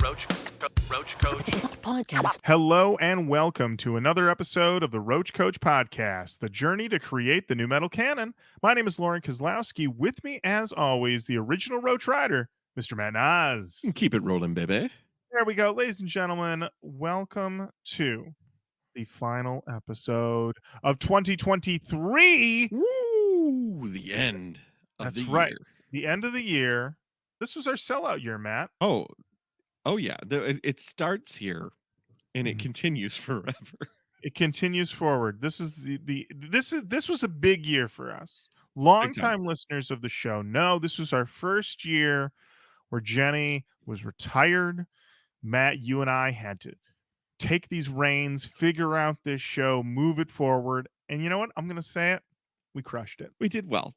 Roach Koach podcast. Hello and welcome to another episode of the Roach Koach podcast, the journey to create the new metal canon. My name is Lorin Kozlowski. With me, as always, the original Roach Rider, Mr. Matt Nas. Keep it rolling, baby. There we go, ladies and gentlemen. Welcome to the final episode of 2023. Woo! The end of That's the right. year. The end of the year. This was our sellout year, Matt. Oh yeah. It starts here and it Mhm. continues forever. It continues forward. This is this was a big year for us. Longtime listeners of the show know this was our first year where Jenny was retired. Matt, you and I had to take these reins, figure out this show, move it forward. And you know what? I'm going to say it. We crushed it. We did well.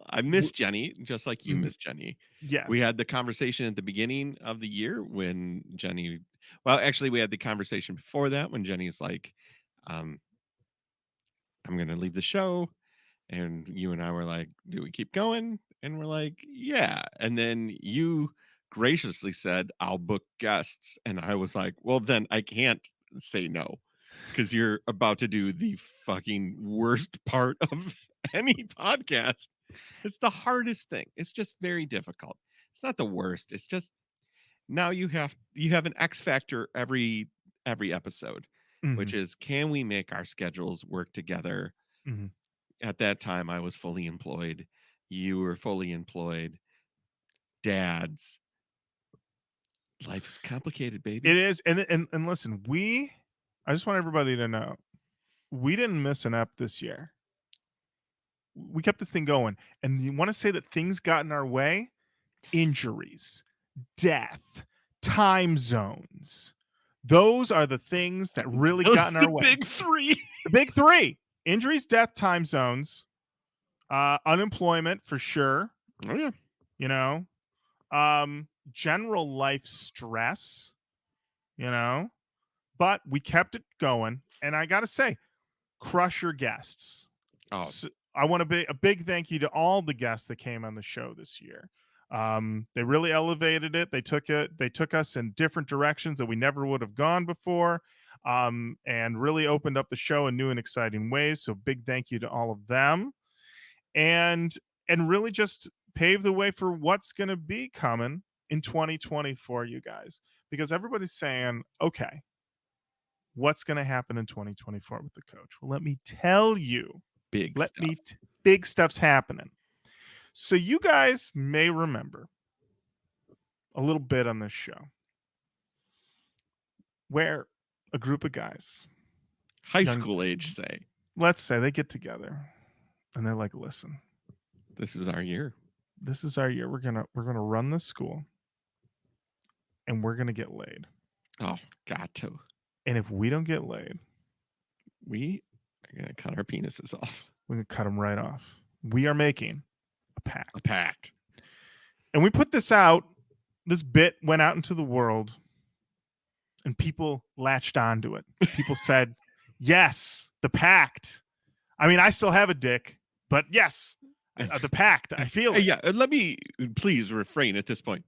I miss Jenny, just like you Mhm. miss Jenny. Yes. We had the conversation at the beginning of the year when Jenny, well, actually, we had the conversation before that when Jenny's like, I'm going to leave the show. And you and I were like, do we keep going? And we're like, yeah. And then you graciously said, I'll book guests. And I was like, well, then I can't say no because you're about to do the fucking worst part of any podcast. It's the hardest thing. It's just very difficult. It's not the worst. It's just now you have an X factor every episode, which is, can we make our schedules work together? Mhm. At that time, I was fully employed. You were fully employed. Dads. Life is complicated, baby. It is. And listen, I just want everybody to know, we didn't miss an ep this year. We kept this thing going. And you want to say that things got in our way? Injuries, death, time zones. Those are the things that really got in our way. Big three. The big three: injuries, death, time zones, unemployment for sure. Oh yeah. You know, general life stress. You know, but we kept it going. And I gotta say, crush your guests. Oh, So I want to be a big thank you to all the guests that came on the show this year. They really elevated it. They took us in different directions that we never would have gone before, and really opened up the show in new and exciting ways. So big thank you to all of them, and really just pave the way for what's going to be coming in 2024, you guys, because everybody's saying, okay, what's going to happen in 2024 with the coach? Well, let me tell you. big stuff. Big stuff's happening. So you guys may remember a little bit on this show where a group of guys, High young- school age, say, let's say they get together and they're like, listen, this is our year. this is our year. We're gonna run this school and we're gonna get laid. Oh, got to. And if we don't get laid, We are gonna cut our penises off. we're gonna cut them right off. We are making a pact. A pact. And we put this out. This bit went out into the world, and people latched onto it. People said, yes, the pact. I mean, I still have a dick, but yes, the pact. I feel it. Yeah, let me please refrain at this point.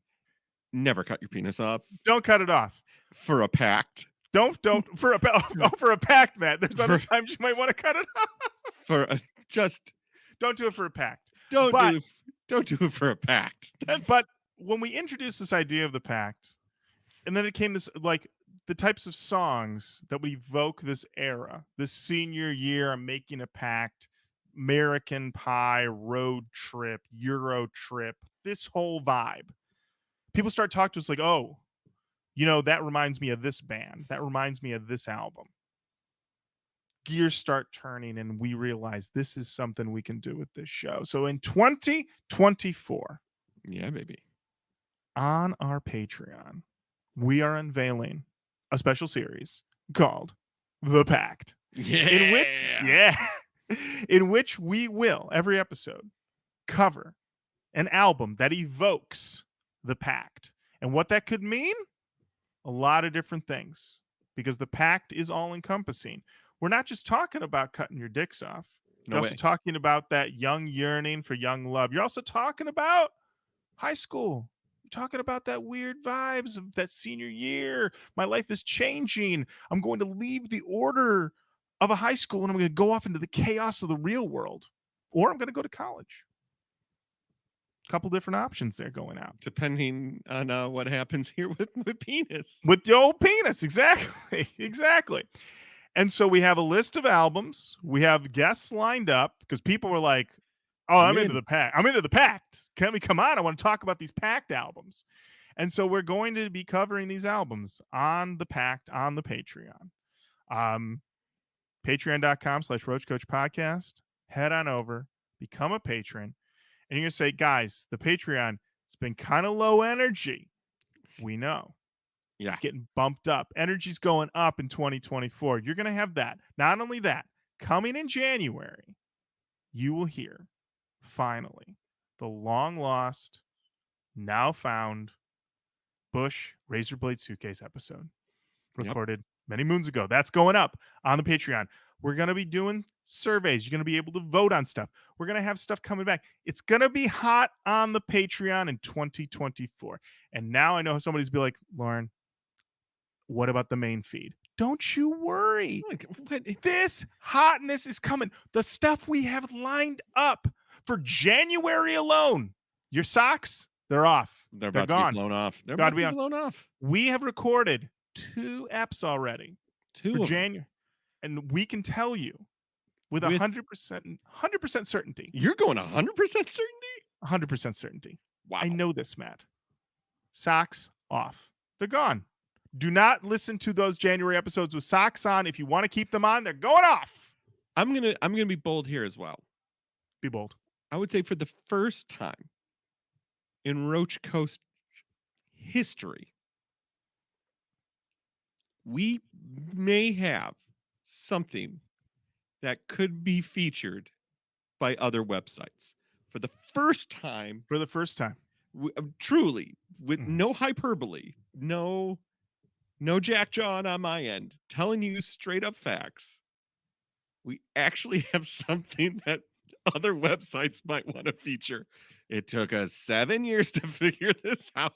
Never cut your penis off Don't cut it off. for a pact. Don't for a pact, Matt. There's other times you might want to cut it off. For a just Don't do it for a pact. don't But- do it for a pact. But when we introduced this idea of the pact, and then it came this, like, the types of songs that would evoke this era, this senior year, I'm making a pact, American Pie, road trip, Euro trip, this whole vibe. People start talking to us like, oh, you know, that reminds me of this band. That reminds me of this album. Gears start turning, and we realize this is something we can do with this show. So in 2024, Yeah, baby. on our Patreon, we are unveiling a special series called The Pact. Yeah. In which we will, every episode, cover an album that evokes the Pact. And what that could mean? A lot of different things, because the Pact is all encompassing. We're not just talking about cutting your dicks off. You're No also way. talking about that young yearning for young love. You're also talking about high school, talking about that weird vibes of that senior year. My life is changing. I'm going to leave the order of a high school and I'm going to go off into the chaos of the real world, or I'm going to go to college. A couple different options there going out. Depending on what happens here with penis. With the old penis, exactly. Exactly. And so we have a list of albums. We have guests lined up because people were like, "Oh, I'm into the Pact. I'm into the Pact. Can we come on? I want to talk about these Pact albums." And so we're going to be covering these albums on the Pact on the Patreon. Patreon.com/Roach Koach Podcast. Head on over, become a patron, and you're gonna say, guys, the Patreon, it's been kind of low energy. We know. Yeah. It's getting bumped up. Energy's going up in 2024. You're going to have that. Not only that, coming in January, you will hear, finally, the long lost, now found Bush Razor Blade Suitcase episode recorded many moons ago. That's going up on the Patreon. We're going to be doing surveys. You're going to be able to vote on stuff. We're going to have stuff coming back. It's going to be hot on the Patreon in 2024. And now I know somebody's be like, Lorin, what about the main feed? Don't you worry. This hotness is coming. The stuff we have lined up for January alone. Your socks, they're off. They're about to be blown off. They're about to be blown off. We have recorded 2 eps already. Two for of January. And we can tell you with 100% certainty. You're going 100% certainty? 100% certainty. Wow. I know this, Matt. Socks off. They're gone. Do not listen to those January episodes with socks on. If you want to keep them on, they're going off. I'm gonna be bold here as well. Be bold. I would say for the first time in Roach Koach history, we may have something that could be featured by other websites for the first time. For the first time. Truly, with no hyperbole, no Jack John on my end, telling you straight up facts. We actually have something that other websites might want to feature. It took us 7 years to figure this out.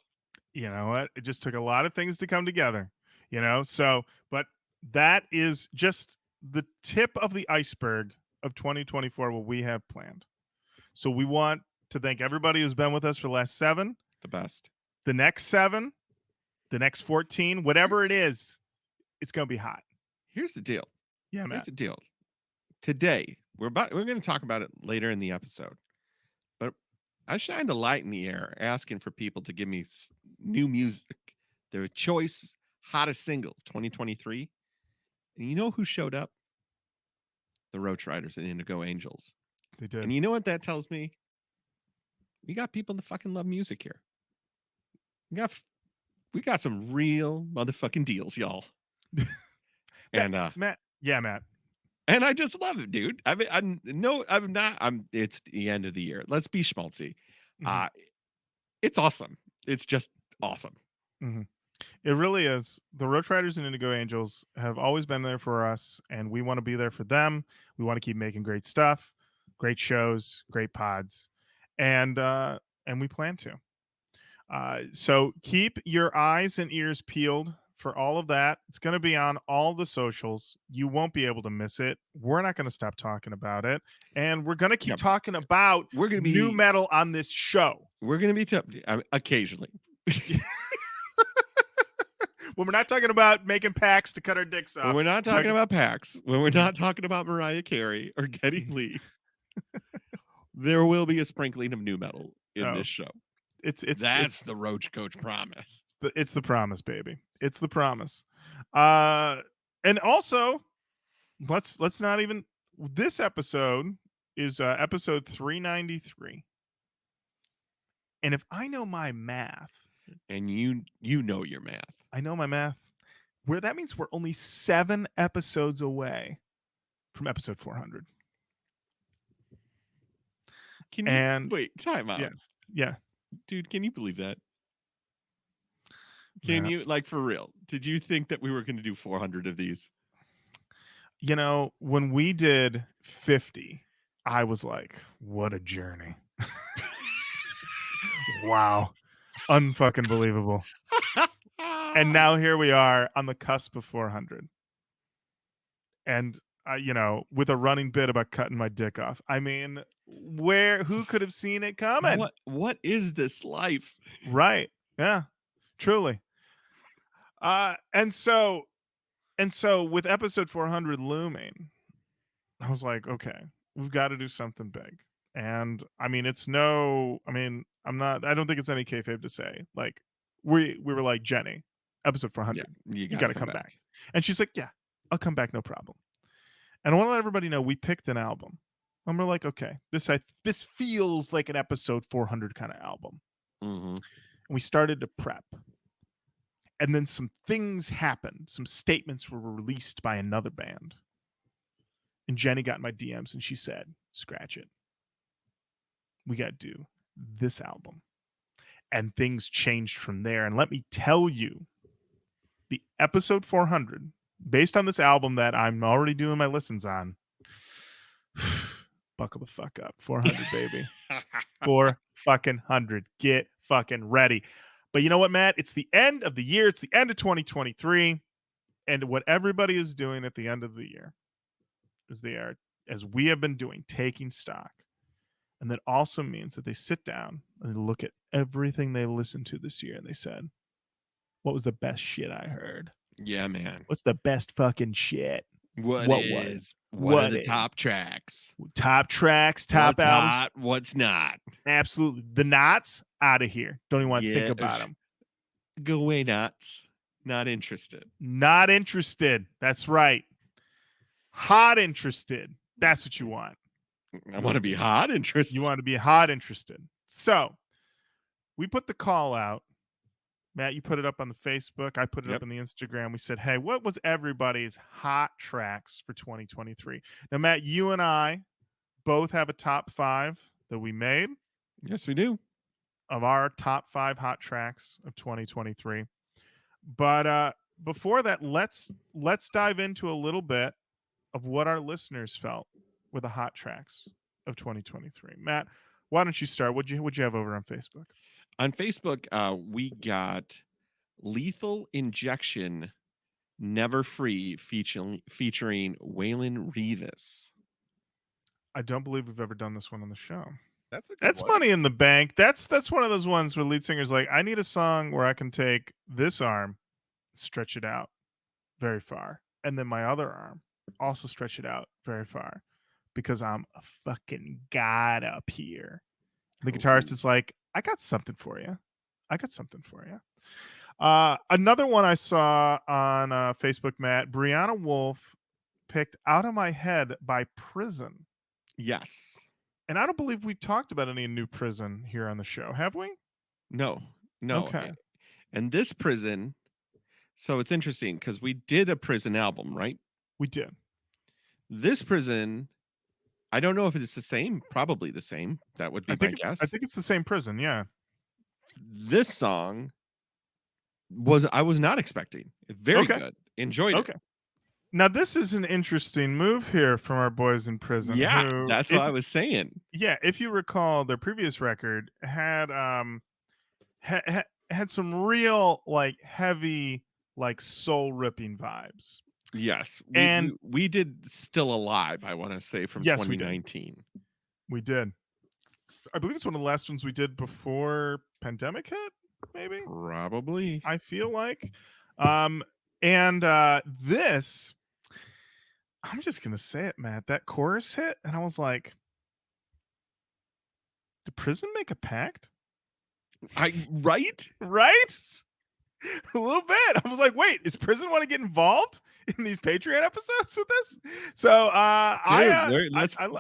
You know what? It just took a lot of things to come together, you know? So, but that is just the tip of the iceberg of 2024, what we have planned. So we want to thank everybody who's been with us for the last 7. The best. The next 7. The next 14, whatever it is, it's going to be hot. Here's the deal. Yeah, man. Here's the deal. Today, we're going to talk about it later in the episode. But I shined a light in the air asking for people to give me new music, their choice hottest single of 2023. And you know who showed up? The Roach Riders and Indigo Angels. They did. And you know what that tells me? We got people that fucking love music here. We got some real motherfucking deals, y'all. And Matt. Yeah, Matt. And I just love it, dude. It's the end of the year. Let's be schmaltzy. Mm-hmm. It's awesome. It's just awesome. Mm-hmm. It really is. The Roach Riders and Indigo Angels have always been there for us, and we want to be there for them. We want to keep making great stuff, great shows, great pods, and we plan to. So keep your eyes and ears peeled for all of that. It's going to be on all the socials. You won't be able to miss it. We're not going to stop talking about it, and we're going to keep talking about new metal on this show. We're going to be occasionally. When we're not talking about making packs to cut our dicks off. When we're not talking about packs. When we're not talking about Mariah Carey or Geddy Lee. There will be a sprinkling of new metal in this show. That's the Roach Koach promise. It's the promise, baby. It's the promise. And also, let's not even. This episode is episode 393. And if I know my math, and you know your math, I know my math. That means we're only 7 episodes away from episode 400. Can you wait? Time out. Yeah. Dude, can you believe that? Can you, like, for real? Did you think that we were going to do 400 of these? You know, when we did 50, I was like, what a journey. Wow. Unfucking believable. And now here we are on the cusp of 400. And with a running bit about cutting my dick off. I mean, who could have seen it coming? What is this life? Right. Yeah. Truly. And so with episode 400 looming, I was like, okay, we've got to do something big. And I mean, I don't think it's any kayfabe to say, like, we were like, Jenny, episode 400, Yeah, you you got got to to come come back. back. And she's like, yeah, I'll come back, no problem. And I want to let everybody know we picked an album. And we're like, okay, this feels like an episode 400 kind of album. Mm-hmm. And we started to prep. And then some things happened. Some statements were released by another band. And Jenny got in my DMs and she said, scratch it. We got to do this album. And things changed from there. And let me tell you, the episode 400, based on this album that I'm already doing my listens on, buckle the fuck up. 400, baby. 400. Get fucking ready. But you know what, Matt? It's the end of the year. It's the end of 2023. And what everybody is doing at the end of the year is they are, as we have been doing, taking stock. And that also means that they sit down and they look at everything they listened to this year and they said, what was the best shit I heard? Yeah, man. What's the best fucking shit? What are What the is top tracks? top tracks, top What's albums? hot? What's not? Absolutely. The knots out of here. Don't even want to think about them. Go away, knots. Not interested. Not interested. That's right. Hot interested. That's what you want. I want to be hot interested. You want to be hot interested. So we put the call out. Matt, you put it up on the Facebook. I put it up on the Instagram. We said, hey, what was everybody's hot tracks for 2023? Now, Matt, you and I both have a top 5 that we made. Yes, we do. Of our top 5 hot tracks of 2023. But before that, let's dive into a little bit of what our listeners felt with the hot tracks of 2023. Matt, why don't you start? What'd you have over on Facebook? On Facebook, we got Lethal Injection, Never Free, featuring Waylon Revis. I don't believe we've ever done this one on the show. That's one. Money in the Bank. That's one of those ones where lead singer's like, I need a song where I can take this arm, stretch it out very far, and then my other arm also stretch it out very far, because I'm a fucking god up here. The guitarist is like, I got something for you. Another one I saw on Facebook, Matt, Brianna Wolf picked Out of My Head by Prison. Yes. And I don't believe we talked about any new Prison here on the show, have we? No. Okay. And this Prison, so it's interesting because we did a Prison album, right? We did. This Prison, I don't know if it's the same. Probably the same. That would be my guess. I think it's the same Prison, yeah. This song I was not expecting. Very good. Enjoyed it. Now, this is an interesting move here from our boys in Prison. Yeah, that's what I was saying. Yeah, if you recall, their previous record had had some real like heavy like soul ripping vibes. Yes, and we did Still Alive, I want to say, from 2019. We did. I believe it's one of the last ones we did before pandemic hit, maybe. Probably. I feel like. This, I'm just gonna say it, Matt. That chorus hit, and I was like, did Prison make a pact? Right? A little bit. I was like, wait, is Prison want to get involved in these Patreon episodes with this? So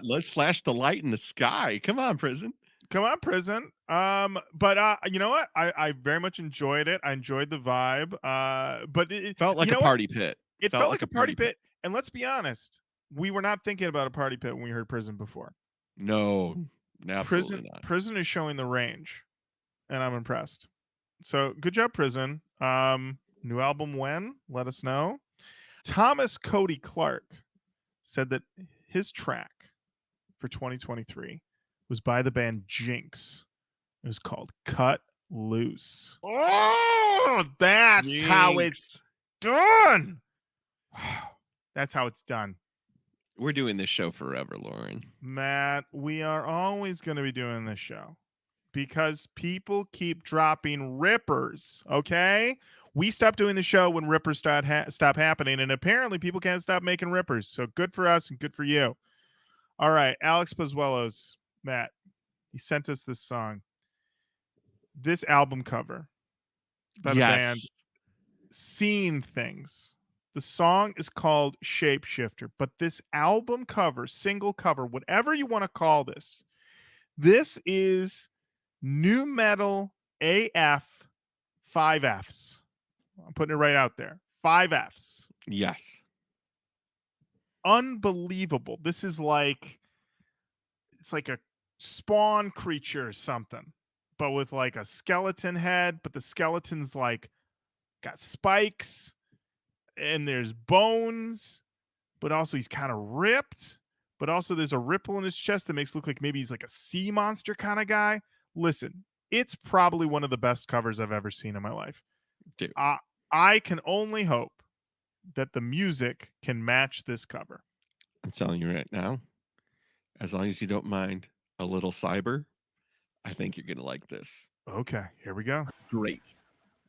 let's flash the light in the sky. Come on, Prison. But you know what? I very much enjoyed it. I enjoyed the vibe. But it felt like a party pit. It felt like a party pit. And let's be honest, we were not thinking about a party pit when we heard Prison before. No, absolutely not. Prison is showing the range, and I'm impressed. So good job, Prison. New album when? Let us know. Thomas Cody Clark said that his track for 2023 was by the band Jynx. It was called Cut Loose. Oh, that's how it's Jynx. done. That's how it's done. We're doing this show forever, Lorin. Matt, we are always going to be doing this show because people keep dropping rippers, okay? We stopped doing the show when rippers stop happening, and apparently people can't stop making rippers. So good for us and good for you. All right, Alex Pozuelos, Matt, he sent us this song. This album cover by the band Yes. Seeing Things. The song is called Shapeshifter, but this album cover, single cover, whatever you want to call this is new metal AF 5Fs. I'm putting it right out there. 5Fs. Yes. Unbelievable. This is like, it's like a spawn creature or something, but with like a skeleton head, but the skeleton's like got spikes and there's bones, but also he's kind of ripped, but also there's a ripple in his chest that makes it look like maybe he's like a sea monster kind of guy. Listen, it's probably one of the best covers I've ever seen in my life. Dude. I can only hope that the music can match this cover. I'm telling you right now, as long as you don't mind a little cyber, I think you're going to like this. Okay, here we go. Great.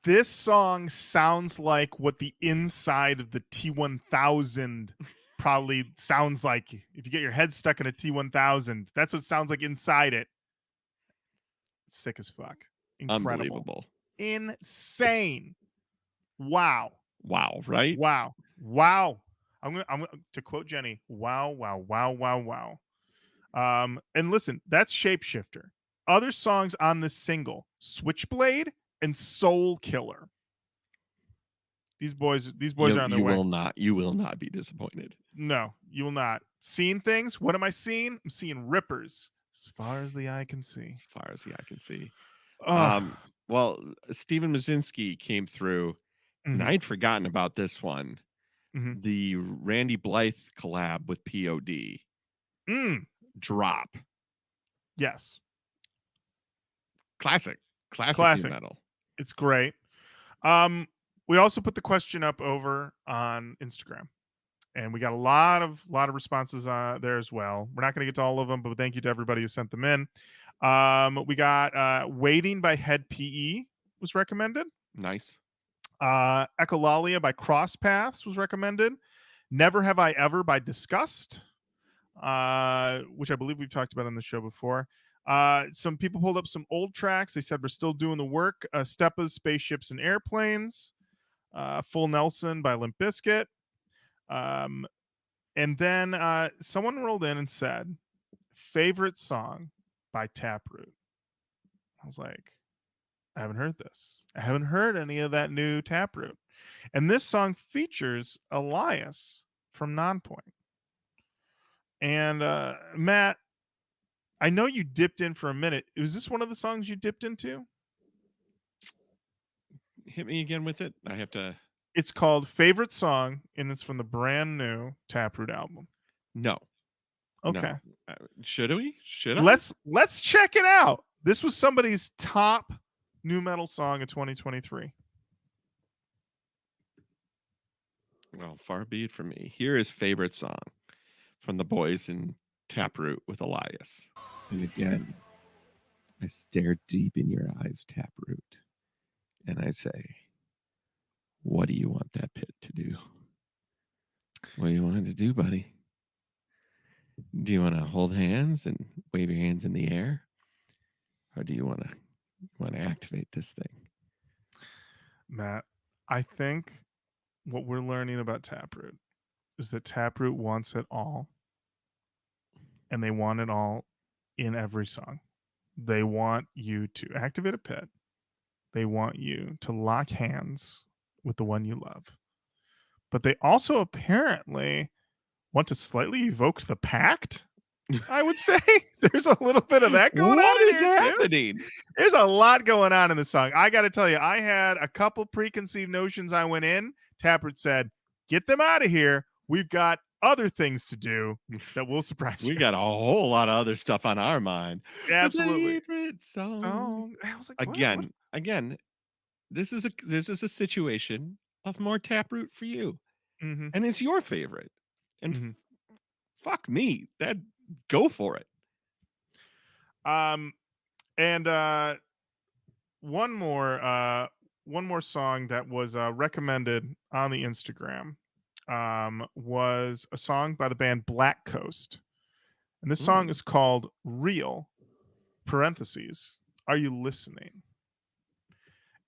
This song sounds like what the inside of the T1000 probably sounds like. If you get your head stuck in a T1000, that's what it sounds like inside it. Sick as fuck. Incredible. Unbelievable. Insane. Wow. Wow, right? Wow. Wow. I'm gonna to quote Jenny, wow, wow, wow, wow, wow. And listen, that's Shapeshifter. Other songs on this single, Switchblade and Soul Killer. These boys are on their way. You will not be disappointed. No, you will not. Seeing things. What am I seeing? I'm seeing rippers as far as the eye can see. As far as the eye can see. Oh. Well, Steven Mazinski came through, and Mhm. I'd forgotten about this one. Mhm. The Randy Blythe collab with POD. Drop. Yes. Classic Classic. metal. It's great. We also put the question up over on Instagram, and we got a lot of responses there as well. We're not going to get to all of them, but thank you to everybody who sent them in. We got Waiting by Head PE was recommended. Nice. Echolalia by Cross Paths was recommended. Never Have I Ever by Disgust, which I believe we've talked about on the show before. Some people pulled up some old tracks. They said we're still doing the work. Steppa's Spaceships and Airplanes. Full Nelson by Limp Bizkit. And then someone rolled in and said, favorite song by Taproot. I was like, I haven't heard this. I haven't heard any of that new Taproot. And this song features Elias from Nonpoint. And Matt, I know you dipped in for a minute. Was this one of the songs you dipped into? Hit me again with it. I have to. It's called Favorite Song, and it's from the brand new Taproot album. No. Okay. No. Should we? Should I? Let's check it out. This was somebody's top new metal song of 2023. Well, far be it from me. Here is favorite song from the boys in Taproot with Elias. And again, I stare deep in your eyes, Taproot, and I say, what do you want that pit to do? What do you want it to do, buddy? Do you want to hold hands and wave your hands in the air? Or do you want to activate this thing? Matt, I think what we're learning about Taproot is that Taproot wants it all. And they want it all in every song. They want you to activate a pit. They want you to lock hands with the one you love. But they also apparently want to slightly evoke the Pact, I would say. There's a little bit of that going on. What is happening? There's a lot going on in the song. I got to tell you, I had a couple preconceived notions. I went in. Taproot said, get them out of here. We've got other things to do that will surprise you. We got a whole lot of other stuff on our mind. Absolutely. Favorite song. I was like, again, what? again, this is a situation of more Taproot for you, Mm-hmm. and it's your favorite. And Mm-hmm. fuck me, that go for it. Um, and one more one more song that was recommended on the Instagram was a song by the band Black Coast. And this song Mm, is called Real parentheses. Are you listening?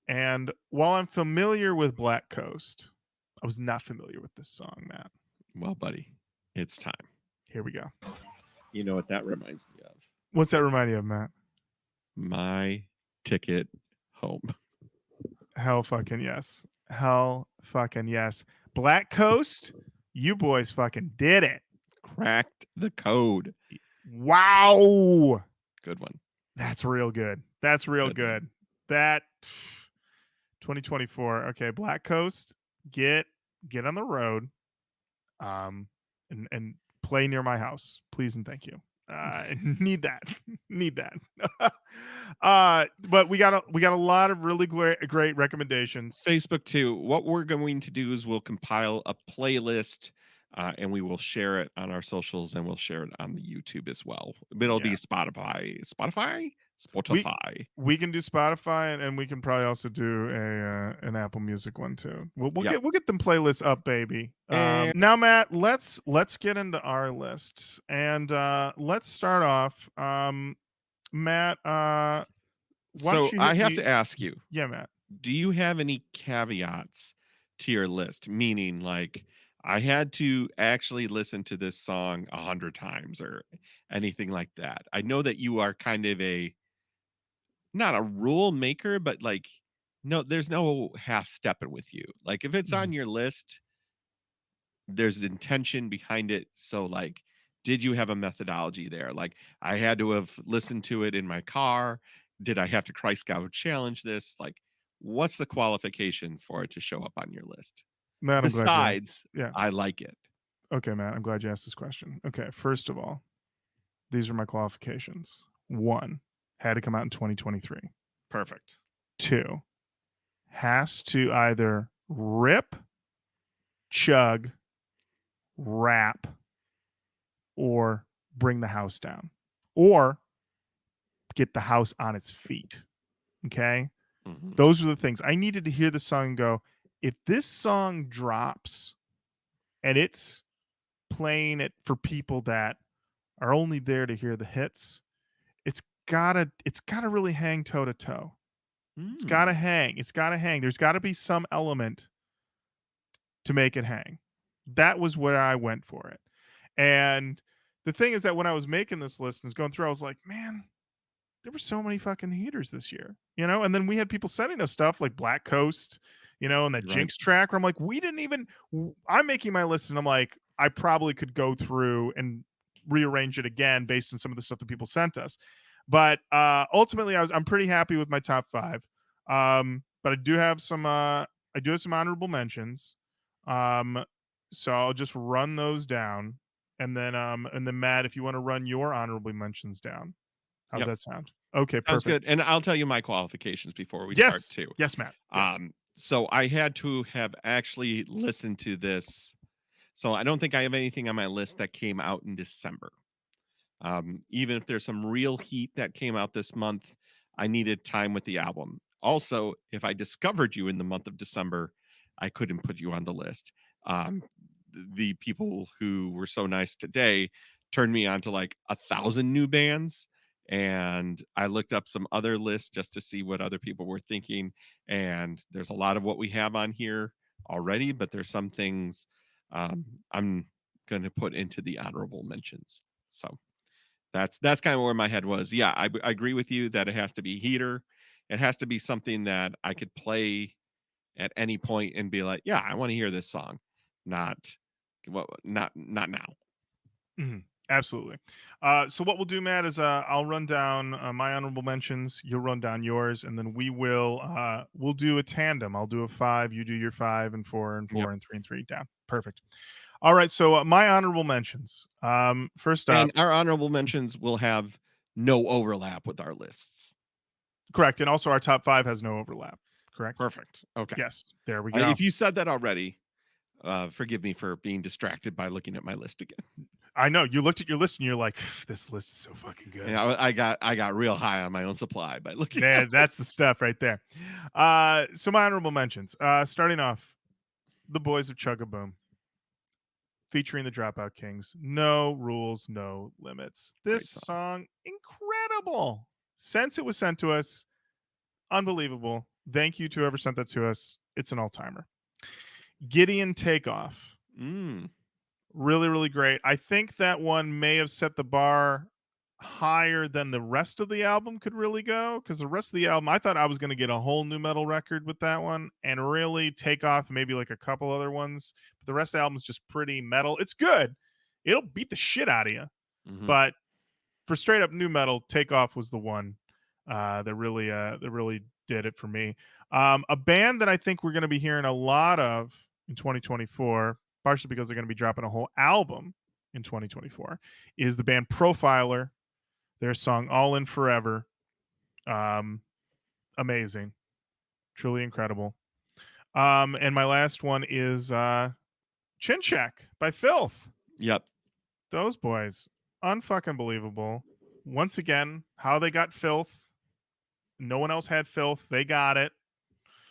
And while I'm familiar with Black Coast, I was not familiar with this song, Matt. well, buddy, it's time. Here we go. You know what that reminds me of? What's that remind you of, Matt? My ticket home. Hell fucking yes. Hell fucking yes. Black Coast, you boys fucking did it. Cracked the code. Wow. Good one. That's real good. That's real Good one. good. That 2024. Okay, Black Coast, get on the road, and play near my house, please and thank you. Need that. Need that. But we got a lot of really great recommendations. Facebook too. What we're going to do is we'll compile a playlist and we will share it on our socials and we'll share it on the YouTube as well. It'll be Yeah. Spotify. Spotify? We Spotify. we can do Spotify and we can probably also do a an Apple Music one too. Yep. We'll get them playlists up, baby. And Now, Matt, let's get into our lists and let's start off. Matt, why don't so you I hit have me? to ask you, Yeah, Matt. do you have any caveats to your list? Meaning, like, I had to actually listen to this song 100 times or anything like that. I know that you are kind of a not a rule maker, but like, no, there's no half stepping with you. Like, if it's Mhm. on your list, there's intention behind it. So, like, did you have a methodology there? Like, I had to have listened to it in my car. Did I have to Christ Scout challenge this? Like, what's the qualification for it to show up on your list? Matt, I'm glad you asked. Besides, Yeah. I like it. Okay, Matt, I'm glad you asked this question. Okay, first of all, these are my qualifications. One, had to come out in 2023. Perfect. Two, has to either rip, chug, rap, or bring the house down, or get the house on its feet. Okay. Hmm. Those are the things I needed to hear the song and go, if this song drops and it's playing it for people that are only there to hear the hits, it's gotta really hang toe to toe. It's gotta Mm, hang. It's gotta hang. There's gotta be some element to make it hang. That was where I went for it. And the thing is that when I was making this list and was going through, I was like, man, there were so many fucking heaters this year, you know? And then we had people sending us stuff like Black Coast, you know, and that right. Jynx track where I'm like, we didn't even, I'm making my list and I'm like, I probably could go through and rearrange it again based on some of the stuff that people sent us. But ultimately I'm pretty happy with my top five. But I do have some honorable mentions. Um, so I'll just run those down. And then Matt, if you want to run your honorable mentions down. How's Yep. that sound? Okay, Sounds good. perfect. And I'll tell you my qualifications before we start Yes. too. Yes, Matt. Yes. So I had to have actually listened to this. So I don't think I have anything on my list that came out in December. Even if there's some real heat that came out this month, I needed time with the album. Also, if I discovered you in the month of December, I couldn't put you on the list. Um, the people who were so nice today turned me on to like 1,000 new bands. And I looked up some other lists just to see what other people were thinking. And there's a lot of what we have on here already, but there's some things I'm going to put into the honorable mentions. So that's kind of where my head was. Yeah, I agree with you that it has to be heater. It has to be something that I could play at any point and be like, yeah, I want to hear this song. Not not now. Mhm. Absolutely. So what we'll do, Matt, is I'll run down my honorable mentions. You'll run down yours, and then we'll do a tandem. I'll do a five. You do your five, and four, and Yep. four, and three, and three. Down. Perfect. All right. So my honorable mentions. First up, And our honorable mentions will have no overlap with our lists. Correct. And also our top 5 has no overlap. Correct? Perfect. Okay. Yes. There we go. If you said that already, forgive me for being distracted by looking at my list again. I know you looked at your list and you're like, this list is so fucking good. And I got real high on my own supply by looking at Man, that's the stuff right there. So my honorable mentions. Starting off, the Boys of Chugaboom, featuring the Dropout Kings. No rules, no limits. This Great song. song, incredible. Since it was sent to us, unbelievable. Thank you to whoever sent that to us. It's an all-timer. Gideon Takeoff. Mm, Really, really great. I think that one may have set the bar higher than the rest of the album could really go, because the rest of the album, I thought I was going to get a whole new metal record with that one and really take off maybe like a couple other ones. But the rest of the album is just pretty metal. It's good. It'll beat the shit out of you. mhm. But for straight up new metal, Takeoff was the one that really did it for me. A band that I think we're going to be hearing a lot of in 2024, partially because they're going to be dropping a whole album in 2024, is the band Profiler. Their song "All In Forever," um, amazing, truly incredible. And my last one is "Chin Check" by Filth. Yep. Those boys, unfucking believable. Once again, how they got Filth. No one else had Filth. They got it.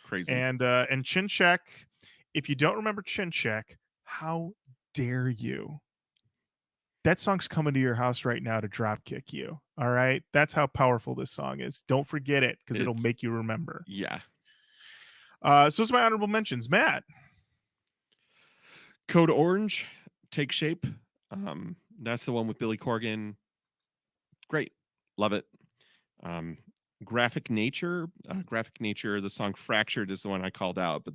Crazy. And Chin Check. If you don't remember Chin Check, how dare you? That song's coming to your house right now to drop kick you. All right. That's how powerful this song is. Don't forget it because it'll It's make you remember. yeah. So it's my honorable mentions. Matt. Code Orange, Take Shape. That's the one with Billy Corgan. Great. Love it. Um, Graphic Nature. Graphic Nature, the song Fractured is the one I called out, but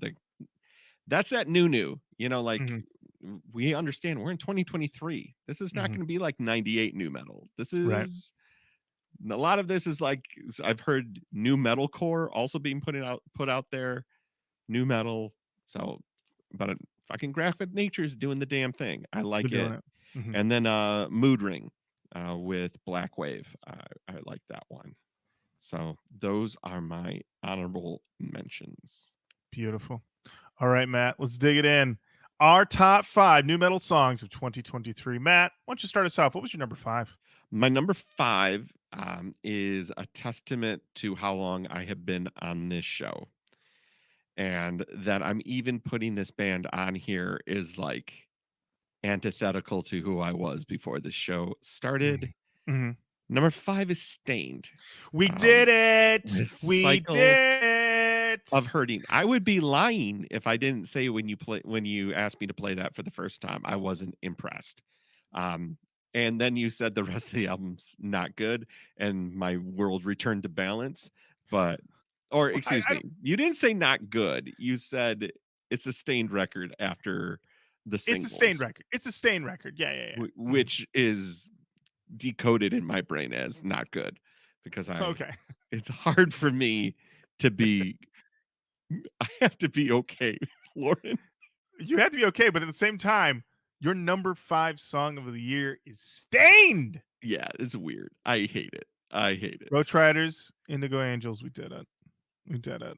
that's that new. Like Mm-hmm. we understand we're in 2023. This is not Mm-hmm. going to be like 98 new metal. This Right. is a lot of this is like I've heard new metal core also being put out there, new metal. So, but fucking Graphic Nature's doing the damn thing. I They're like doing it. it. Mm-hmm. And then Mood Ring with Black Wave. I like that one. So those are my honorable mentions. Beautiful. All right, Matt. Let's dig it in. Our top 5 new metal songs of 2023. Matt, why don't you start us off? What was your number 5? My number 5 is a testament to how long I have been on this show. And that I'm even putting this band on here is like antithetical to who I was before the show started. Mm-hmm. Number 5 is Stained. We did it. With We Cycle did of it. Hurting. I would be lying if I didn't say when you asked me to play that for the first time, I wasn't impressed. Um, and then you said the rest of the album's not good, and my world returned to balance. Or excuse I me, you didn't say not good. You said it's a Stained record after the It's a Stained singles, record. It's a Stained record. Yeah. Mhm. which is decoded in my brain as not good because Okay. it's hard for me to be I have to be okay, Lauren. You have to be okay, but at the same time, your number 5 song of the year is Stained. Yeah, it's weird. I hate it. I hate it. Roach Riders, Indigo Angels, we did it. We did it.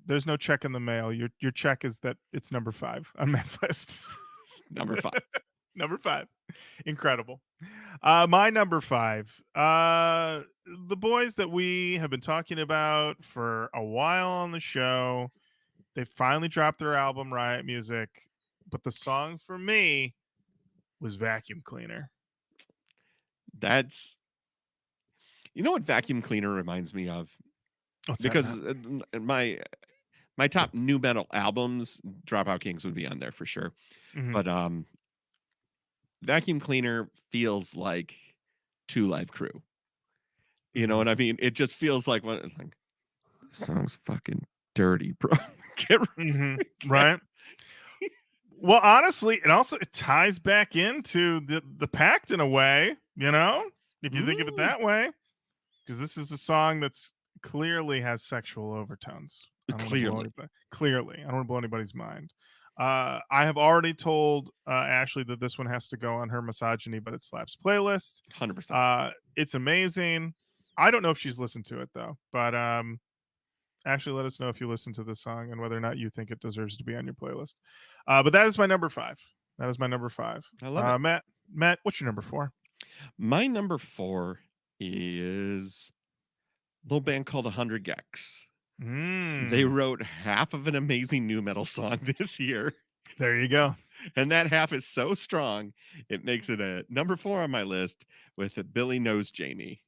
There's no check in the mail. Your check is that it's number 5 on Matt's list. Number 5. Number 5. Incredible. My number 5. The boys that we have been talking about for a while on the show. They finally dropped their album Riot Music, but the song for me was Vacuum Cleaner. That's you know what vacuum cleaner reminds me of? What's that, Because Matt? my top new metal albums, Dropout Kings would be on there for sure. Mhm. But vacuum cleaner feels like Two Live Crew. You know Mhm. what I mean? It just feels like this song's fucking dirty, bro. Get, Mhm. get Right? Well, honestly, it ties back into the Pact in a way, if you think of it Mm, that way, because this is a song that's clearly has sexual overtones. I don't want to blow clearly. anybody. Clearly, I don't want to blow anybody's mind. I have already told Ashley that this one has to go on her misogyny, but it slaps playlist. 100%. It's amazing. I don't know if she's listened to it though, but actually, let us know if you listen to this song and whether or not you think it deserves to be on your playlist. But that is my number 5. That is my number 5. I love it. Matt, what's your number 4? My number 4 is a little band called 100 Gex. They Mm, wrote half of an amazing new metal song this year, there you go. and that half is so strong, it makes it a number 4 on my list with Billy Knows Jamie.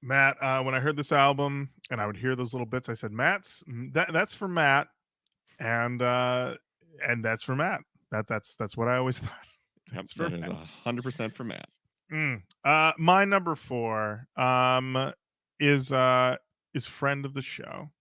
Matt, when I heard this album and I would hear those little bits, I said, that's for Matt, and that's for Matt. That's what I always thought. Yep, That's for that is Matt. 100% for Matt. My number 4 is friend of the show,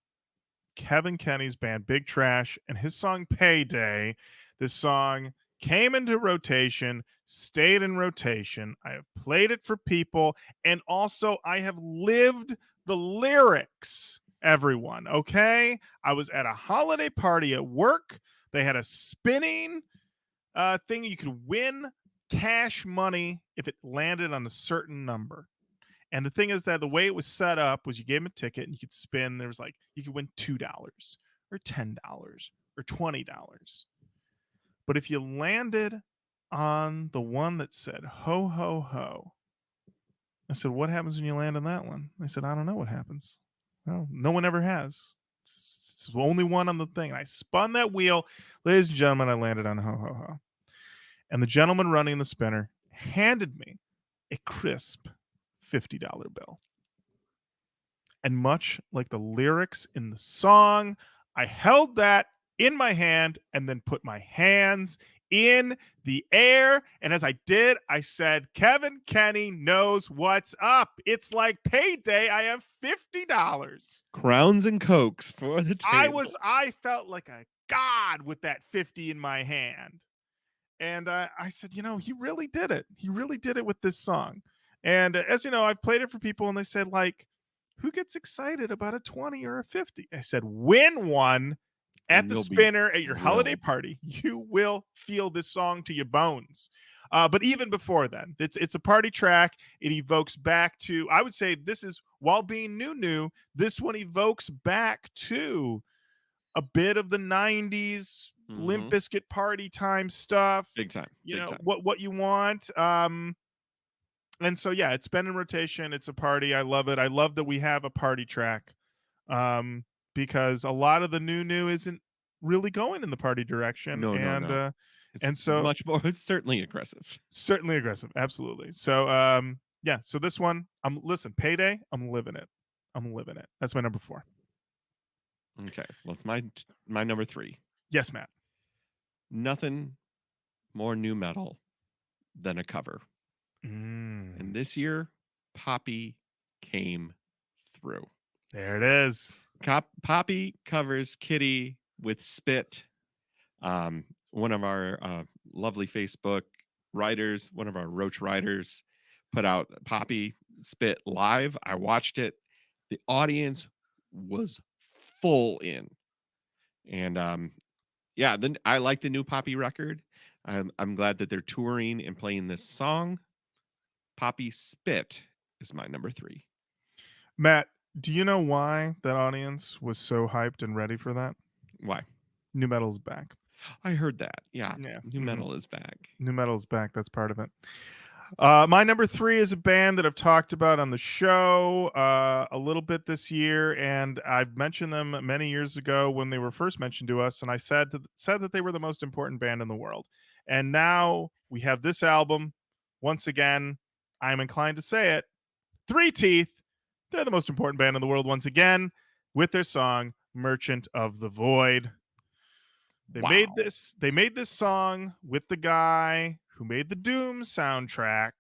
Kevin Kenny's band Big Trash, and his song Payday. This song came into rotation, stayed in rotation. I have played it for people, and also I have lived the lyrics, everyone. Okay. I was at a holiday party at work. They had a spinning thing. You could win cash money if it landed on a certain number. And the thing is that the way it was set up was you gave him a ticket and you could spin. There was like, you could win $2 or $10 or $20. But if you landed on the one that said ho, ho, ho, I said, what happens when you land on that one? They said, I don't know what happens. Well, no one ever has. It's the only one on the thing. And I spun that wheel. Ladies and gentlemen, I landed on ho, ho, ho. And the gentleman running the spinner handed me a crisp $50 bill. And much like the lyrics in the song, I held that in my hand and then put my hands in the air. And as I did, I said, Kevin Kenny knows what's up. It's like payday. I have $50. Crowns and Cokes for the table. I felt like a god with that 50 in my hand. And I said, he really did it. He really did it with this song. And as you know, I've played it for people and they said, like, who gets excited about a 20 or a 50? I said, win one at And the you'll be spinner at your holiday thrilled. party. You will feel this song to your bones. But even before then, it's a party track. It evokes back to, I would say this is, while being new, this one evokes back to a bit of the 90s Limp Mhm. Bizkit party time stuff. Big time. Big time. What you want. And so yeah, it's been in rotation. It's a party. I love it. I love that we have a party track. Because a lot of the new isn't really going in the party direction. No, no, And no. It's and so much more it's certainly aggressive. certainly aggressive. Absolutely. So yeah, so this one, listen, payday, I'm living it. I'm living it. That's my number 4. Okay. Well, it's my number 3. Yes, Matt. Nothing more new metal than a cover. And Mm, this year, Poppy came through. there it is. Poppy covers Kitty with Spit. One of our lovely Facebook writers, one of our Roach Riders, put out Poppy Spit live. I watched it. The audience was full in. And yeah, then I like the new Poppy record. I'm glad that they're touring and playing this song. Poppy Spit is my number 3. Matt, do you know why that audience was so hyped and ready for that? Why? New metal's back. I heard that. Yeah, Yeah. new metal is back. New metal's back. That's part of it. My number 3 is a band that I've talked about on the show a little bit this year, and I've mentioned them many years ago when they were first mentioned to us, and I said that they were the most important band in the world. And now we have this album. Once again, I'm inclined to say it. Three Teeth. They're the most important band in the world once again with their song "Merchant of the Void." Wow. They made this song with the guy who made the Doom soundtrack.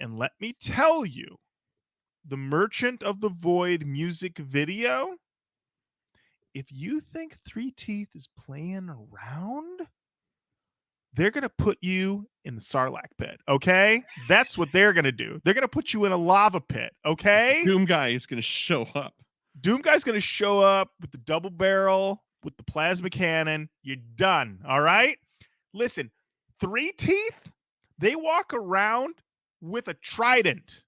And let me tell you, the Merchant of the Void music video, if you think Three Teeth is playing around, they're going to put you in the Sarlacc pit, okay? That's what they're going to do. They're going to put you in a lava pit, okay? Doom guy is going to show up. Doom Guy's going to show up with the double barrel, with the plasma cannon. You're done, all right? Listen, Three Teeth, they walk around with a trident.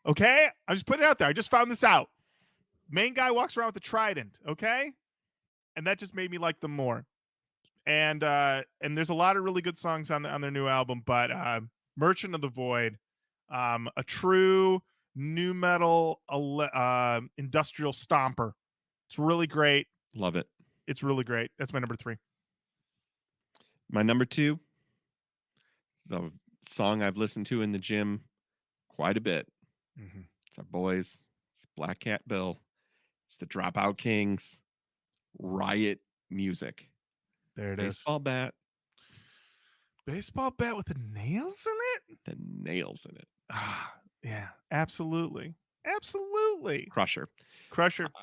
Okay? I'm just putting it out there. I just found this out. Main guy walks around with a trident, okay? And that just made me like them more. And there's a lot of really good songs on their new album, but Merchant of the Void, a true new metal industrial stomper. It's really great. Love it. It's really great. That's my number 3. My number 2 is a song I've listened to in the gym quite a bit. Mm-hmm. It's our boys. It's Black Cat Bill. It's the Dropout Kings. Riot music. There it Baseball is. bat. Baseball bat with the nails in it? The nails in it. Ah, yeah, absolutely. Absolutely. Crusher.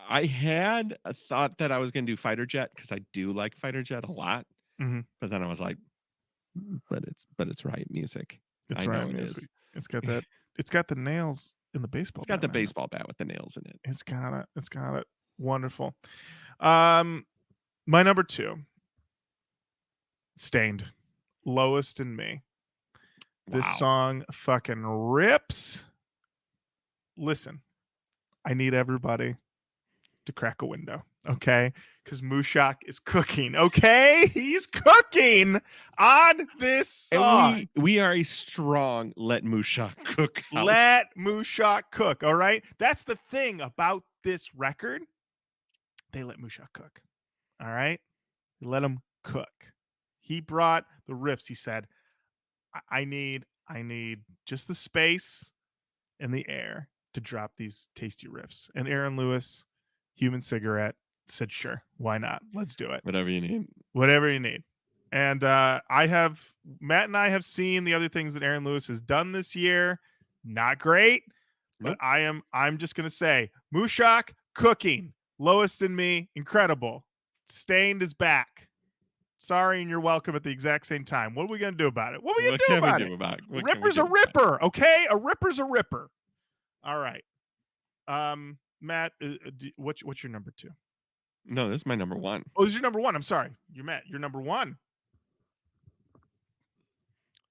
I I had a thought that I was going to do Fighter Jet because I do like Fighter Jet a lot. Mm-hmm. But then I was like, but it's Riot music. It's I know Riot it music. is. It's got that. It's got the nails in the baseball. It's got the man. baseball bat with the nails in it. It's got it. It's got it. Wonderful. My number 2. Stained. Lowest in Me. This Wow. song fucking rips. Listen, I need everybody to crack a window, okay? Because Mushak is cooking, okay? He's cooking on this song. And we are a strong let Mushak cook house. Let Mushak cook, all right? That's the thing about this record. They let Mushak cook, all right? They let him cook. He brought the riffs. He said, I need just the space and the air to drop these tasty riffs. And Aaron Lewis, Human Cigarette, said, sure, why not? Let's do it. Whatever you need. Whatever you need. And Matt and I have seen the other things that Aaron Lewis has done this year. Not great, but Nope. I'm just gonna say, Mushak cooking, Lowest in Me, incredible. Stained is back. Sorry and you're welcome at the exact same time. What are we gonna do about it? What are we gonna do about it? Ripper's a ripper, okay? A ripper's a ripper. All right. Matt, what's your number 2? No, this is my number 1. Oh, this is your number 1. I'm sorry. You're Matt. You're number 1.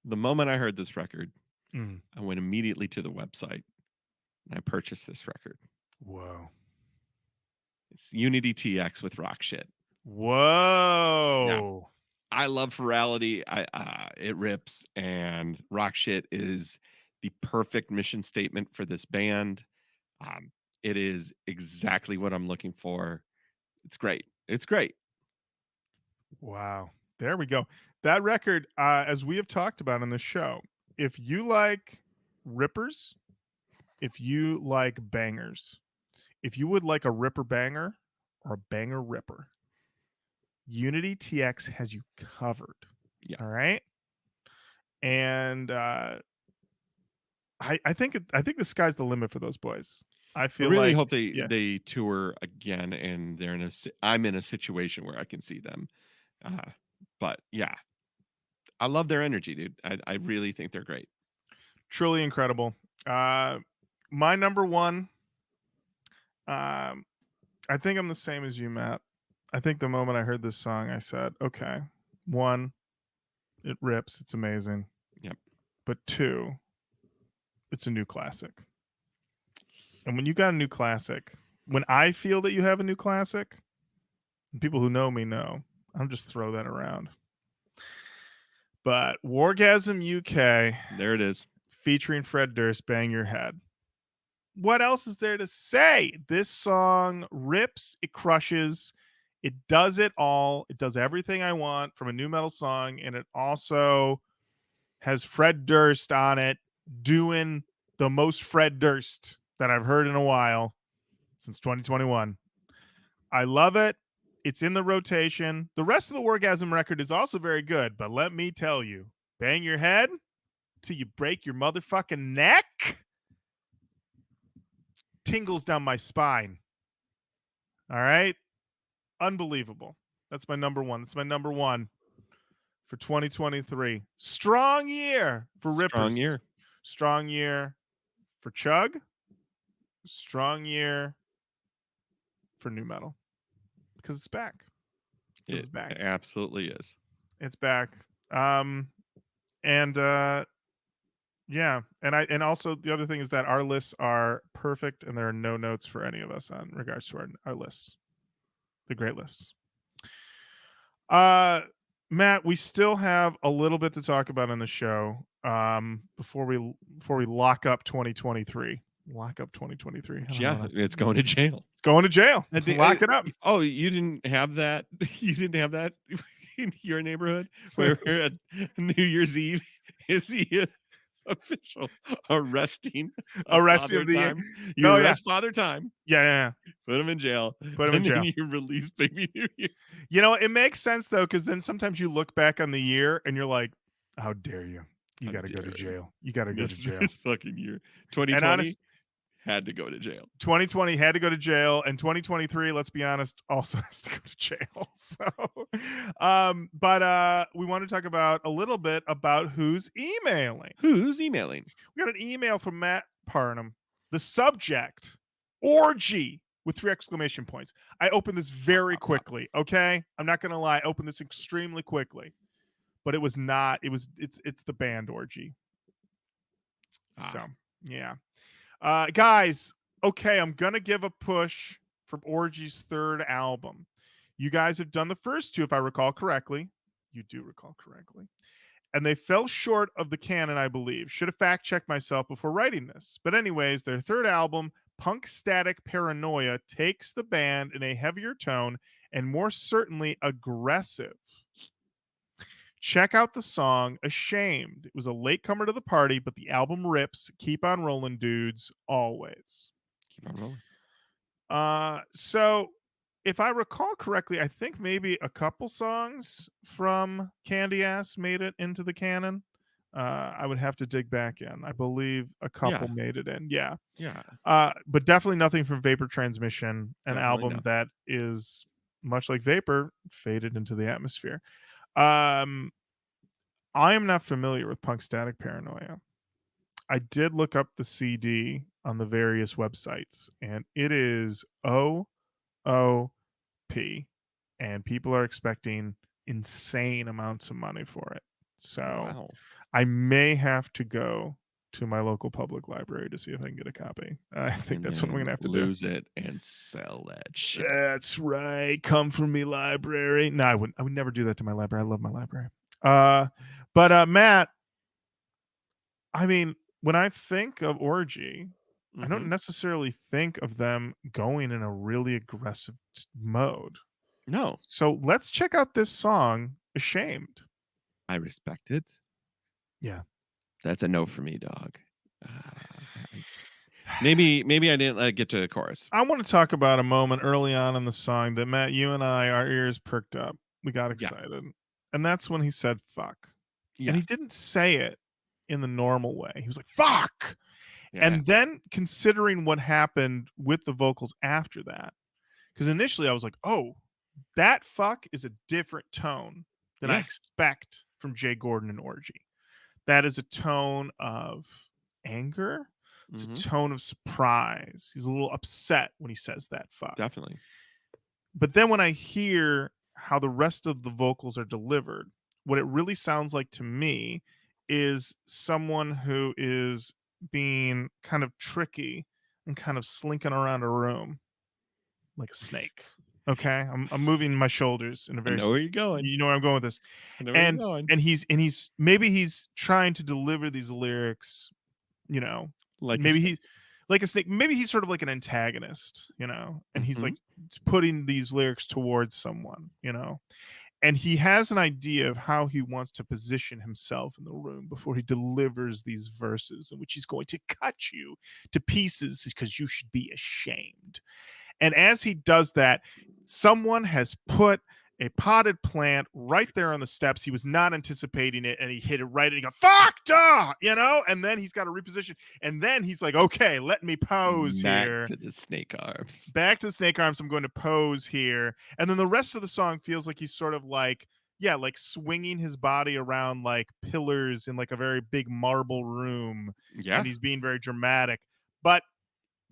The moment I heard this record, I went immediately to the website and I purchased this record. Whoa. It's Unity TX with Rock Shit. Whoa. Yeah. I love Virality. It rips, and Rock Shit is the perfect mission statement for this band. It is exactly what I'm looking for. It's great. It's great. Wow. There we go. That record, as we have talked about on the show, if you like rippers, if you like bangers, if you would like a ripper banger or a banger ripper, Unity TX has you covered. Yeah. All right. And I think the sky's the limit for those boys. I feel I really like hope they tour again, and I'm in a situation where I can see them. But yeah, I love their energy, dude. I really think they're great. Truly incredible. My number 1. I think I'm the same as you, Matt. I think the moment I heard this song, I said, okay, 1, it rips. It's amazing. Yep. But 2, it's a new classic. And when you got a new classic, when I feel that you have a new classic, and people who know me know, I'll just throw that around. But Wargasm UK, there it is, featuring Fred Durst, Bang Your Head. What else is there to say? This song rips, it crushes, it does it all. It does everything I want from a new metal song, and it also has Fred Durst on it doing the most Fred Durst that I've heard in a while since 2021. I love it. It's in the rotation. The rest of the Wargasm record is also very good, but let me tell you, Bang Your Head till you break your motherfucking neck tingles down my spine. All right? Unbelievable. That's my number 1. That's my number 1 for 2023. Strong year for Rippers. Strong year. Strong year for Chug. Strong year for new metal. Because it's back. It's back. It absolutely is. It's back. And Yeah, and also the other thing is that our lists are perfect, and there are no notes for any of us on regards to our lists, the great lists. Uh, Matt, we still have a little bit to talk about on the show. Before we lock up 2023, lock up 2023. I don't know Yeah, what it's going to jail. it's going to jail. I think, Lock it up. oh, you didn't have that? You didn't have that in your neighborhood where at New Year's Eve is the official arresting of Arresting Father of the year. Time? You No, yeah, arrest Father Time, yeah. put him in jail, Put him in and then jail. you release Baby New Year. You know, it makes sense though, because then sometimes you look back on the year and you're like, "How dare you? You How got to go to dare jail. You got to go to this jail." this fucking year? And 2020 honest, had to go to jail. 2020 had to go to jail, and 2023, let's be honest, also has to go to jail. But we want to talk about a little bit about who's emailing. Who's emailing? We got an email from Matt Parnham. The subject, orgy with 3 exclamation points. I opened this Pop, very pop, pop. quickly. Okay, I'm not gonna lie. I opened this extremely quickly, but it was not. It's the band orgy. Ah, So yeah, guys. Okay, I'm gonna give a push for Orgy's 3rd album. You guys have done the first 2, if I recall correctly. You do recall correctly. And they fell short of the canon, I believe. Should have fact checked myself before writing this. But, anyways, their 3rd album, Punk Static Paranoia, takes the band in a heavier tone and more certainly aggressive. Check out the song Ashamed. It was a latecomer to the party, but the album rips. Keep on rolling, dudes, always. keep on rolling. So if I recall correctly, I think maybe a couple songs from Candy Ass made it into the canon. I would have to dig back in. I believe a couple Yeah, made it in. Yeah. yeah, But definitely nothing from Vapor Transmission, an definitely album not. that is much like Vapor, faded into the atmosphere. Um, I am not familiar with Punk Static Paranoia. I did look up the CD on the various websites, and it is OP, and people are expecting insane amounts of money for it. So Wow. I may have to go to my local public library to see if I can get a copy. I think And that's what I'm then gonna have to do. lose it and sell that shit. That's right. Come for me, library. No, I wouldn't. I would never do that to my library. I love my library. Uh, but Matt, I mean, when I think of Orgy, I Hmm. don't necessarily think of them going in a really aggressive mode. No, So let's check out this song, Ashamed. I respect it. Yeah. That's a no for me, dog. Maybe I didn't let it get to the chorus. I want to talk about a moment early on in the song that Matt, you and I, our ears perked up. We got Yeah. excited. And that's when he said fuck. And he Yes. didn't say it in the normal way. He was like, fuck. Yeah. And then considering what happened with the vocals after that, because initially I was like, oh, that fuck is a different tone than I Yeah. expect from Jay Gordon and Orgy. That is a tone of anger. It's Hmm. a tone of surprise. He's a little upset when he says that fuck. Definitely. But then when I hear how the rest of the vocals are delivered, what it really sounds like to me is someone who is being kind of tricky and kind of slinking around a room like a snake. Okay, I'm moving my shoulders in a I very know where you're going. you know where I'm going with this, I know where you're and going. and he's maybe he's trying to deliver these lyrics, you know, Like a maybe snake. he like a snake, maybe he's sort of like an antagonist, and he's Hmm. like putting these lyrics towards someone, and he has an idea of how he wants to position himself in the room before he delivers these verses in which he's going to cut you to pieces because you should be ashamed. And as he does that, someone has put a potted plant right there on the steps. He was not anticipating it, and he hit it right, and he got fucked up, and then he's got to reposition. And then he's like, okay, let me pose Back here. to the snake arms. Back to the snake arms. I'm going to pose here. And then the rest of the song feels like he's sort of like, yeah, like swinging his body around like pillars in like a very big marble room. Yeah. And he's being very dramatic. But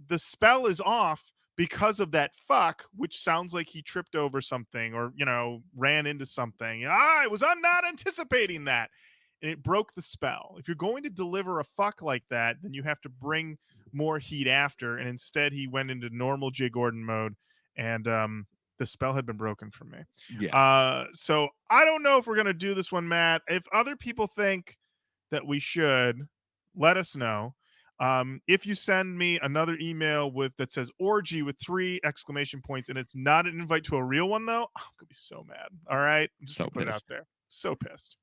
the spell is off because of that fuck, which sounds like he tripped over something or ran into something. I was not anticipating that. and it broke the spell. If you're going to deliver a fuck like that, then you have to bring more heat after. And instead, he went into normal Jay Gordon mode, and the spell had been broken from me. Yes. So I don't know if we're gonna do this one, Matt. If other people think that we should, let us know. If you send me another email with that says orgy with 3 exclamation points and it's not an invite to a real one though, I'm gonna be so mad. All right, I'm just So gonna put it out pissed. there. So pissed.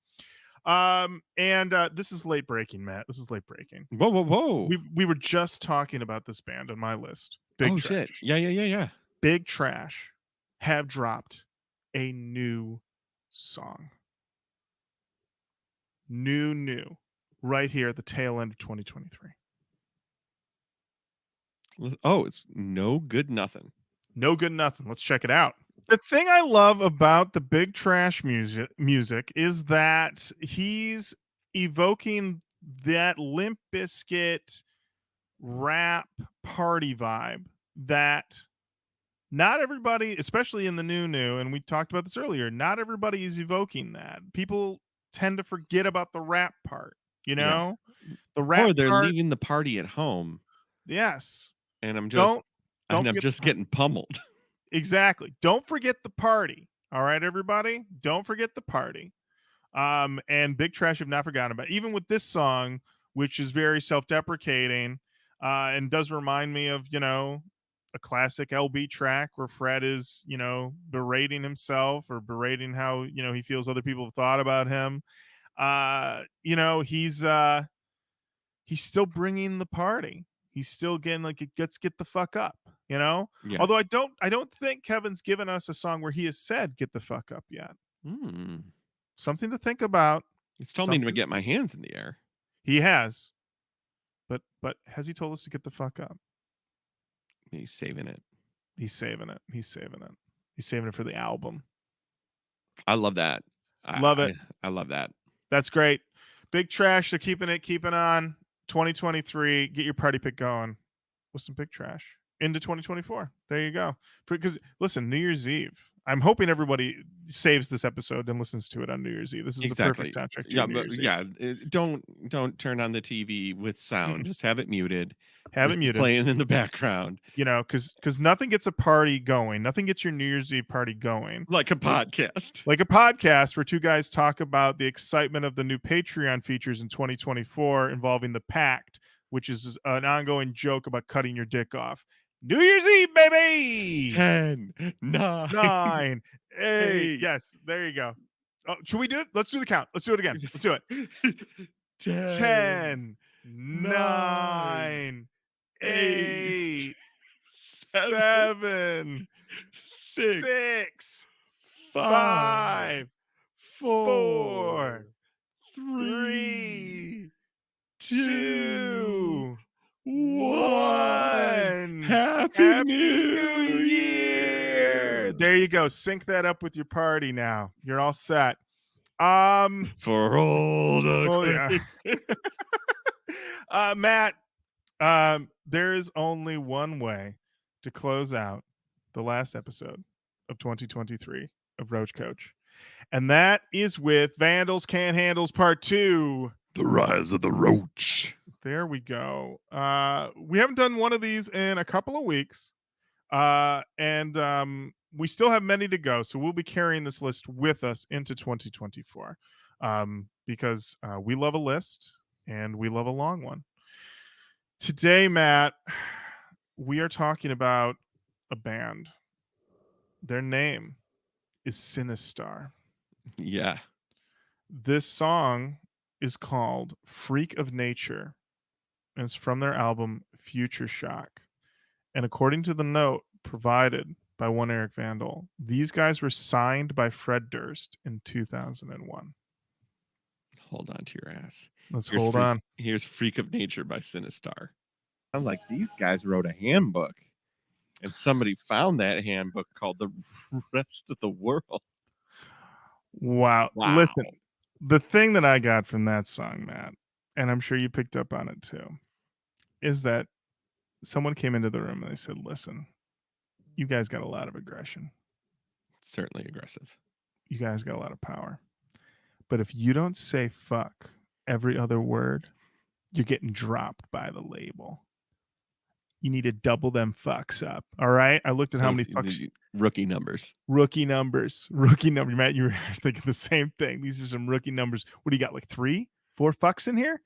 And this is late breaking, Matt. This is late breaking. Whoa, whoa, whoa. We were just talking about this band on my list. Big Oh shit. Trash. Yeah, yeah, yeah, yeah. Big Trash have dropped a new song. New. Right here at the tail end of 2023. Oh, it's No Good Nothing. No Good Nothing. Let's check it out. The thing I love about the Big Trash music is that he's evoking that Limp Bizkit rap party vibe that not everybody, especially in the new, and we talked about this earlier, not everybody is evoking that. People tend to forget about the rap part, you Yeah. know? The rap Or they're part, leaving the party at home yes. and Don't I'm forget the just getting pummeled. exactly. Don't forget the party. All right, everybody? Don't forget the party. And Big Trash have not forgotten about it. Even with this song, which is very self-deprecating, and does remind me of, a classic LB track where Fred is, berating himself or berating how, he feels other people have thought about him. He's still bringing the party. He's still getting like, let's get the fuck up, you know? Yeah. Although I don't think Kevin's given us a song where he has said get the fuck up yet. Something to think about. It's told me to Something get my hands in the air. he has. But has he told us to get the fuck up? He's saving it. He's saving it. He's saving it for the album. I love that. Love it. I love that. That's great. Big Trash, they're keeping on. 2023, get your party pick going with some Big Trash into 2024. There you go. Because listen, New Year's Eve. I'm hoping everybody saves this episode and listens to it on New Year's Eve. This is the perfect soundtrack to Yeah, your New Year's Eve. yeah. Don't turn on the TV with sound. Mm-mm. Just have it muted. Have This it is muted. playing in the background. Because nothing gets a party going. Nothing gets your New Year's Eve party going. Like a podcast. Like a podcast where 2 guys talk about the excitement of the new Patreon features in 2024 involving the Pact, which is an ongoing joke about cutting your dick off. New Year's Eve, baby! 10, 9, 9, 8. 8. Yes, there you go. Oh, should we do it? Let's do the count. Let's do it again. Let's do it. 10, 10, 9, 9, 8, 8, 7, 7, 6, 6, 5, 5, 4, 4, 3, 3, 2, 1. 1. Happy New Year! There you go. Sync that up with your party now. You're all set. For all the Oh, yeah. Matt, there is only one way to close out the last episode of 2023 of Roach Koach, and that is with Vandals Can't Handles Part 2. The Rise of the Roach. There we go. We haven't done one of these in a couple of weeks, and we still have many to go, so we'll be carrying this list with us into 2024, because we love a list and we love a long one. Today, Matt, we are talking about a band. Their name is Sinistar. Yeah. This song is called Freak of Nature, and it's from their album Future Shock. And according to the note provided by one Eric Vandal, these guys were signed by Fred Durst in 2001. Hold on to your ass. Let's hold on. Here's Freak of Nature by Sinistar. I'm like, these guys wrote a handbook, and somebody found that handbook called The Rest of the World. Wow. Listen, the thing that I got from that song, Matt, and I'm sure you picked up on it too, is that someone came into the room and they said, listen, you guys got a lot of aggression. Certainly aggressive. You guys got a lot of power. But if you don't say fuck every other word, you're getting dropped by the label. You need to double them fucks up. All right. I looked at how many fucks. Rookie numbers. Rookie numbers. Matt, you were thinking the same thing. These are some rookie numbers. What do you got? Like 3, 4 fucks in here?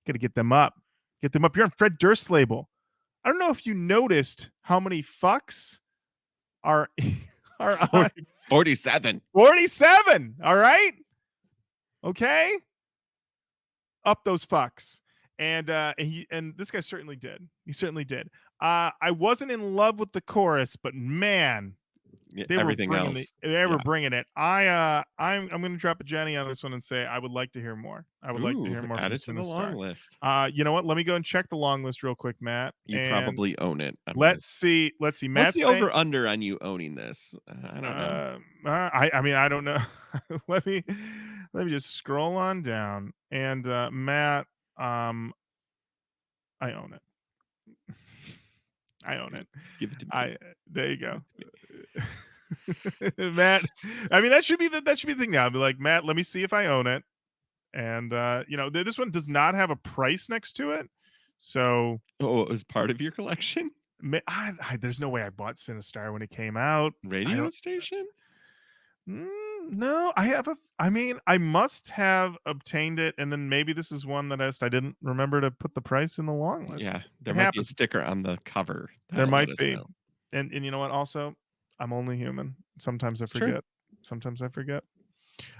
Got to get them up. Get them up. You're on Fred Durst's label. I don't know if you noticed how many fucks are on 47. 47. All right. Okay. Up those fucks. And this guy certainly did. He certainly did. I wasn't in love with the chorus, but man, they everything were else. Were bringing it. I'm going to drop a Jenny on this one and say I would like to hear more. I would like to hear more. Add from it to the long list. You know what? Let me go and check the long list real quick, Matt. You probably own it. Let's see. What's the over under on you owning this? I don't know. I mean, I don't know. let me just scroll on down. And Matt, I own it. I own it. Give it to me. There you go. Matt, I mean, that should be the thing now. I'll be like, Matt, let me see if I own it. And this one does not have a price next to it. So it was part of your collection? There's no way I bought Sinistar when it came out. Radio station? No, I must have obtained it, and then maybe this is one that I didn't remember to put the price in the long list. Yeah, there might be a sticker on the cover. There might be. And you know what? Also, I'm only human. Sometimes I forget. True. Sometimes I forget.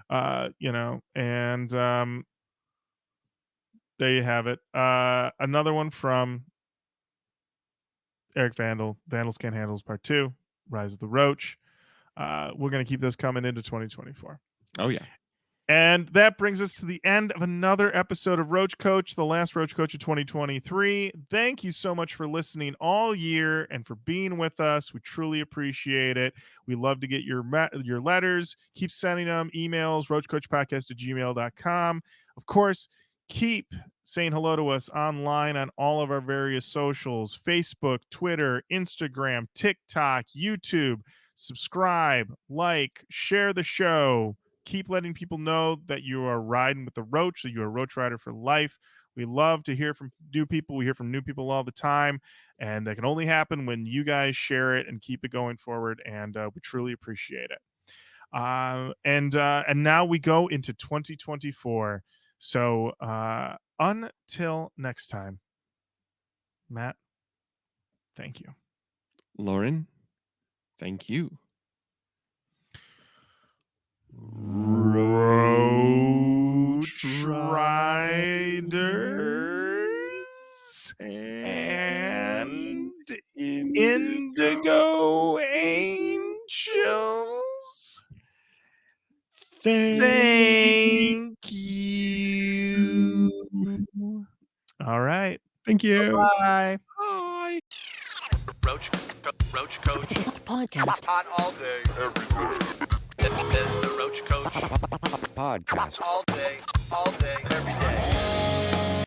And there you have it. Another one from Eric Vandal. Vandals Can't Handles Part 2. Rise of the Roach. We're going to keep this coming into 2024. Oh, yeah. And that brings us to the end of another episode of Roach Koach, the last Roach Koach of 2023. Thank you so much for listening all year and for being with us. We truly appreciate it. We love to get your letters. Keep sending them, emails, roachkoachpodcast@gmail.com. Of course, keep saying hello to us online on all of our various socials: Facebook, Twitter, Instagram, TikTok, YouTube. Subscribe, like, share the show. Keep letting people know that you are riding with the Roach, that you're a Roach Rider for life. We love to hear from new people. We hear from new people all the time, and that can only happen when you guys share it and keep it going forward, and we truly appreciate it. And now we go into 2024. So until next time, Matt, thank you. Lorin, thank you. Roach Riders and Indigo Angels. Thank you. All right. Thank you. Bye. Bye. Roach Koach Podcast. hot all day, every day. This is the Roach Koach Podcast. all day, every day.